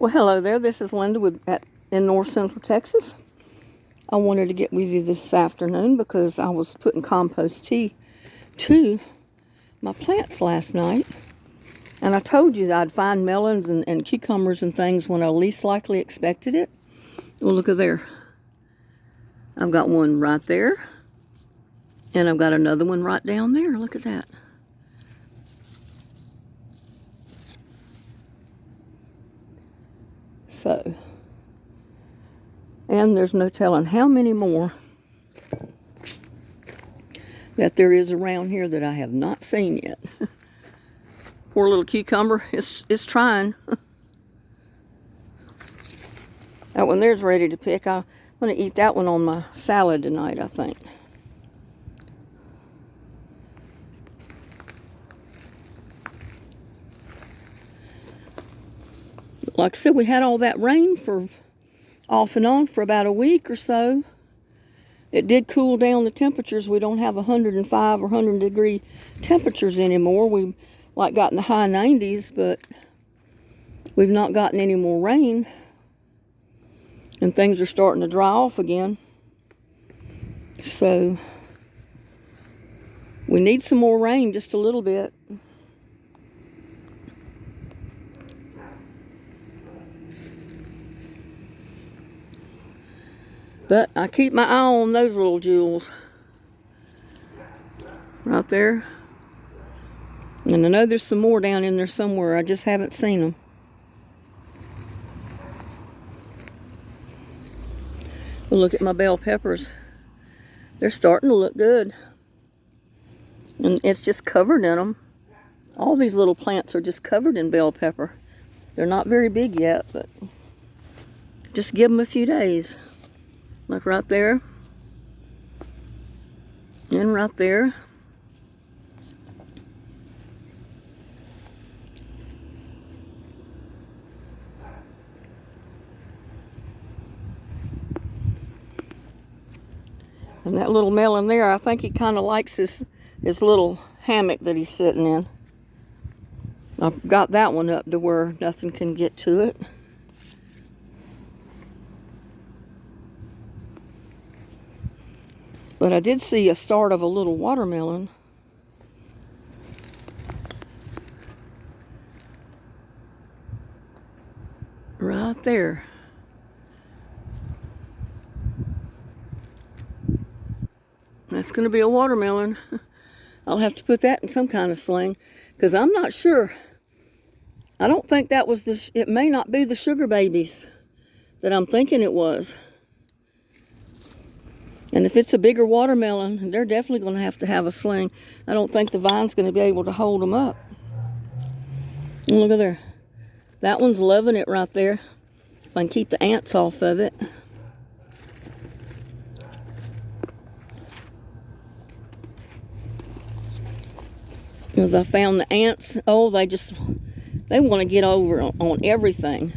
Well, hello there. This is Linda in North Central Texas. I wanted to get with you this afternoon because I was putting compost tea to my plants last night. And I told you that I'd find melons and cucumbers and things when I least likely expected it. Well, look at there. I've got one right there. And I've got another one right down there. Look at that. So, and there's no telling how many more that there is around here that I have not seen yet. Poor little cucumber is trying. That one there's ready to pick. I'm going to eat that one on my salad tonight, I think. Like I said, we had all that rain for off and on for about a week or so. It did cool down the temperatures. We don't have 105 or 100 degree temperatures anymore. We got in the high 90s, but we've not gotten any more rain. And things are starting to dry off again. So we need some more rain, just a little bit. But I keep my eye on those little jewels. Right there. And I know there's some more down in there somewhere. I just haven't seen them. Well, look at my bell peppers. They're starting to look good. And it's just covered in them. All these little plants are just covered in bell pepper. They're not very big yet, but just give them a few days. Like right there. And right there. And that little melon there, I think he kind of likes his little hammock that he's sitting in. I've got that one up to where nothing can get to it. But I did see a start of a little watermelon. Right there. That's going to be a watermelon. I'll have to put that in some kind of sling because I'm not sure. I don't think that was it may not be the sugar babies that I'm thinking it was. And if it's a bigger watermelon, they're definitely going to have a sling. I don't think the vine's going to be able to hold them up. And look at there. That one's loving it right there. If I can keep the ants off of it. Because I found the ants, they want to get over on everything.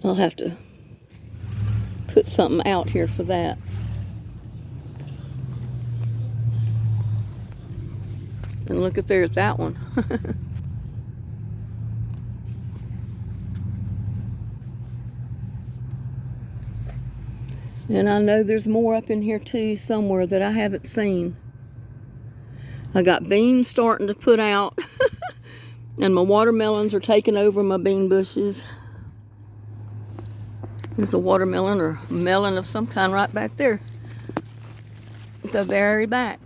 I'll have to put something out here for that. And look at there at that one. And I know there's more up in here too somewhere that I haven't seen. I got beans starting to put out. And my watermelons are taking over my bean bushes. There's a watermelon or melon of some kind right back there. At the very back.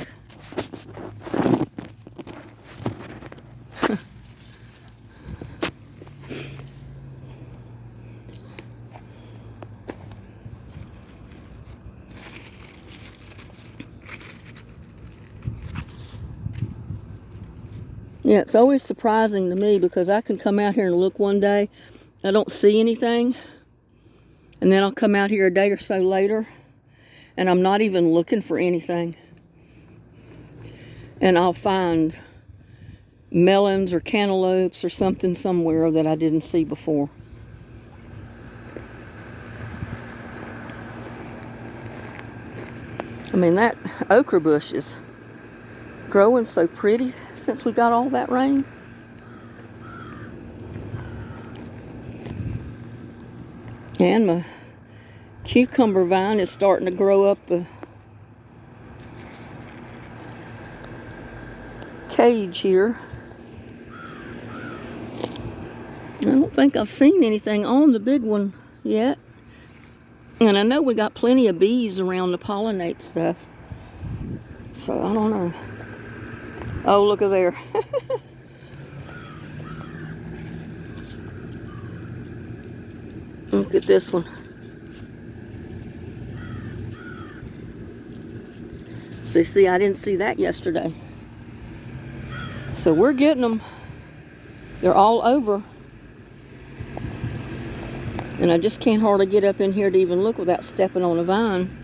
Yeah, it's always surprising to me because I can come out here and look one day, I don't see anything, and then I'll come out here a day or so later, and I'm not even looking for anything. And I'll find melons or cantaloupes or something somewhere that I didn't see before. I mean, that okra bush is growing so pretty since we got all that rain. And my cucumber vine is starting to grow up the cage here. I don't think I've seen anything on the big one yet. And I know we got plenty of bees around to pollinate stuff. So I don't know. Oh, look at there. Look at this one. See, I didn't see that yesterday. So we're getting them. They're all over. And I just can't hardly get up in here to even look without stepping on a vine.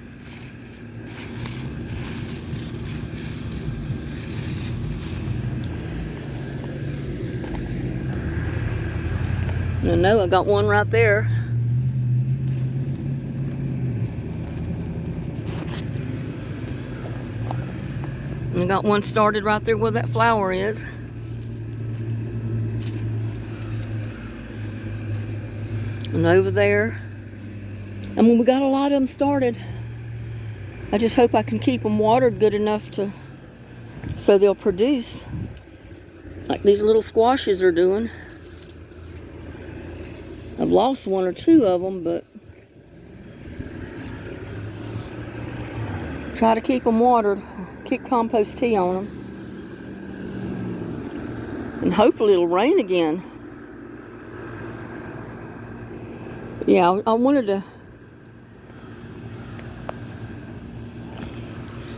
I know I got one right there. I got one started right there where that flower is. And over there. I mean, we got a lot of them started. I just hope I can keep them watered good enough so they'll produce. Like these little squashes are doing. I've lost one or two of them, but try to keep them watered. Keep compost tea on them. And hopefully it'll rain again. Yeah, I wanted to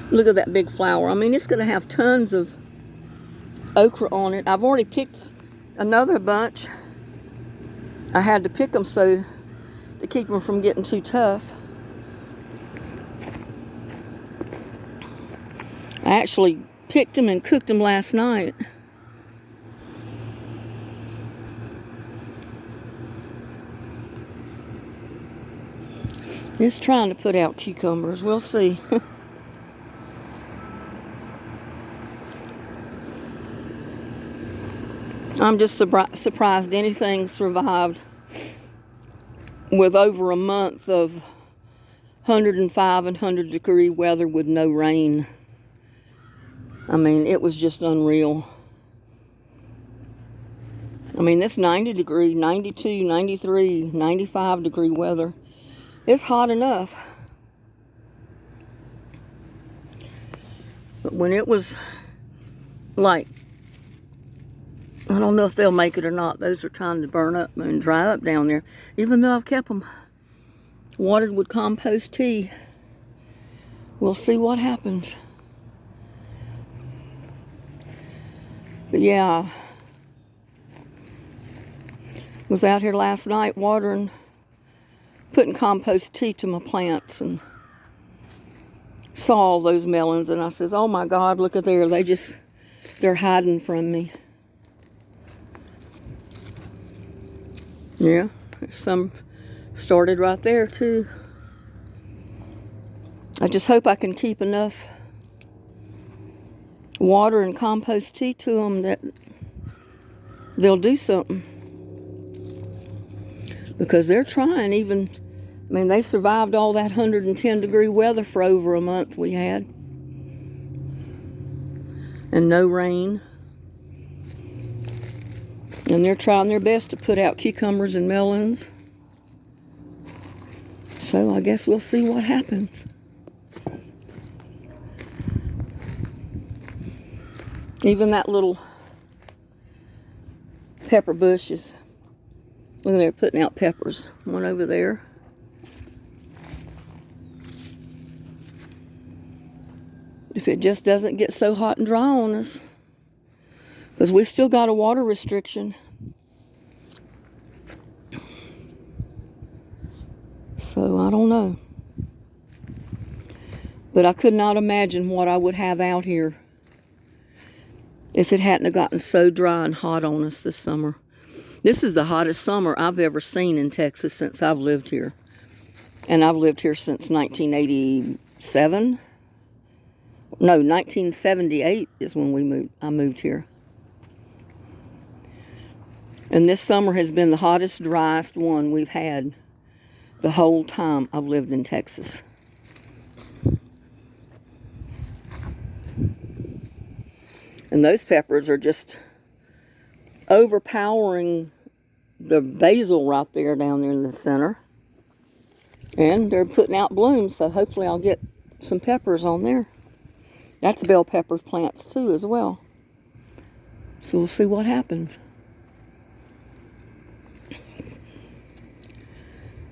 look at that big flower. I mean, it's going to have tons of okra on it. I've already picked another bunch. I had to pick them so to keep them from getting too tough. I actually picked them and cooked them last night. Just trying to put out cucumbers. We'll see. I'm just surprised anything survived with over a month of 105 and 100 degree weather with no rain. I mean, it was just unreal. I mean, this 90 degree, 92, 93, 95 degree weather. It's hot enough. But when it was like, I don't know if they'll make it or not. Those are trying to burn up and dry up down there. Even though I've kept them watered with compost tea. We'll see what happens. But yeah, I was out here last night watering, putting compost tea to my plants, and saw all those melons, and I says, oh my God, look at there. They're hiding from me. Yeah, some started right there too. I just hope I can keep enough water and compost tea to them that they'll do something. Because they're trying even, I mean, they survived all that 110 degree weather for over a month we had. And no rain. And they're trying their best to put out cucumbers and melons. So I guess we'll see what happens. Even that little pepper bush is, look at there, putting out peppers. One over there. If it just doesn't get so hot and dry on us. Because we still got a water restriction. So I don't know. But I could not imagine what I would have out here if it hadn't gotten so dry and hot on us this summer. This is the hottest summer I've ever seen in Texas since I've lived here. And I've lived here since 1987. No, 1978 is when I moved here. And this summer has been the hottest, driest one we've had the whole time I've lived in Texas. And those peppers are just overpowering the basil right there down there in the center. And they're putting out blooms, so hopefully I'll get some peppers on there. That's bell pepper plants too as well. So we'll see what happens.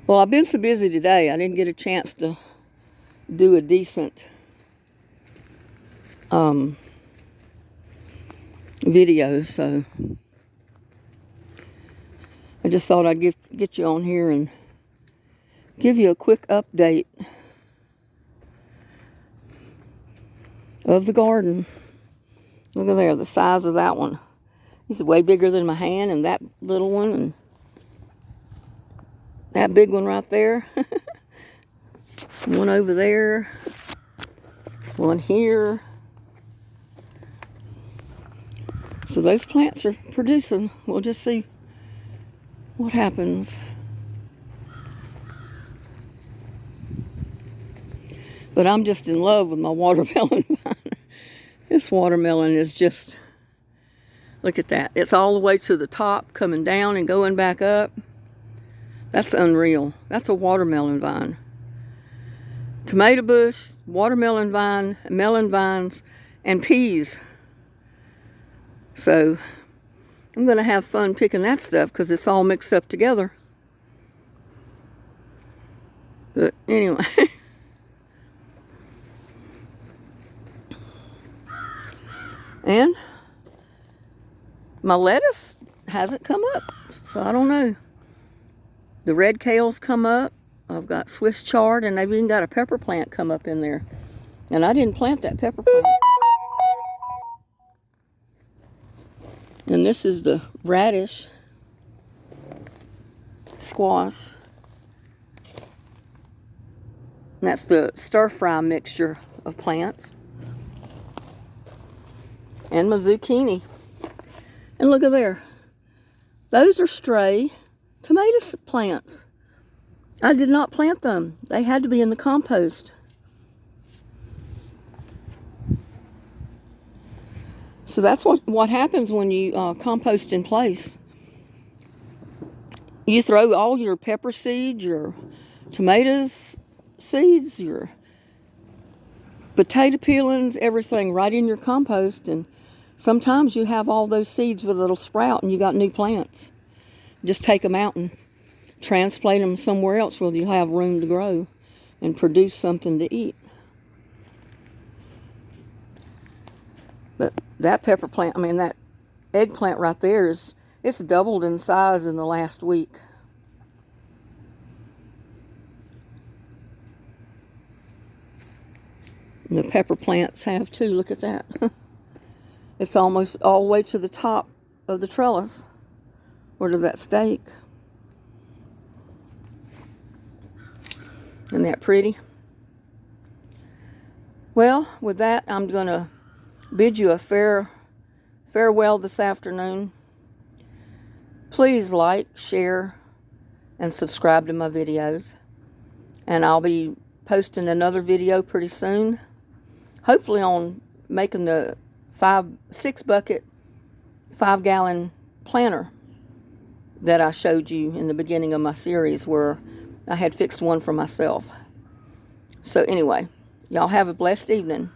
Well, I've been so busy today, I didn't get a chance to do a decent video, so I just thought I'd get you on here and give you a quick update of the garden. Look at there, the size of that one. He's way bigger than my hand, and that little one, and that big one right there. One over there. One here. So those plants are producing. We'll just see what happens. But I'm just in love with my watermelon vine. This watermelon is just, look at that. It's all the way to the top, coming down and going back up. That's unreal. That's a watermelon vine. Tomato bush, watermelon vine, melon vines, and peas. So I'm going to have fun picking that stuff because it's all mixed up together. But anyway. And my lettuce hasn't come up, so I don't know. The red kale's come up. I've got Swiss chard, and they've even got a pepper plant come up in there. And I didn't plant that pepper plant. And this is the radish, squash. And that's the stir-fry mixture of plants. And my zucchini. And look at there. Those are stray tomato plants. I did not plant them. They had to be in the compost. So that's what happens when you compost in place. You throw all your pepper seeds, your tomatoes seeds, your potato peelings, everything right in your compost, and sometimes you have all those seeds with a little sprout and you got new plants. Just take them out and transplant them somewhere else where you have room to grow and produce something to eat. But that pepper plant, that eggplant right there it's doubled in size in the last week. And the pepper plants have too. Look at that. It's almost all the way to the top of the trellis, or to that stake. Isn't that pretty? Well, with that, I'm going to bid you a farewell this afternoon. Please like, share, and subscribe to my videos. And I'll be posting another video pretty soon. Hopefully on making the 6 bucket, 5 gallon planter that I showed you in the beginning of my series, where I had fixed one for myself. So anyway, y'all have a blessed evening.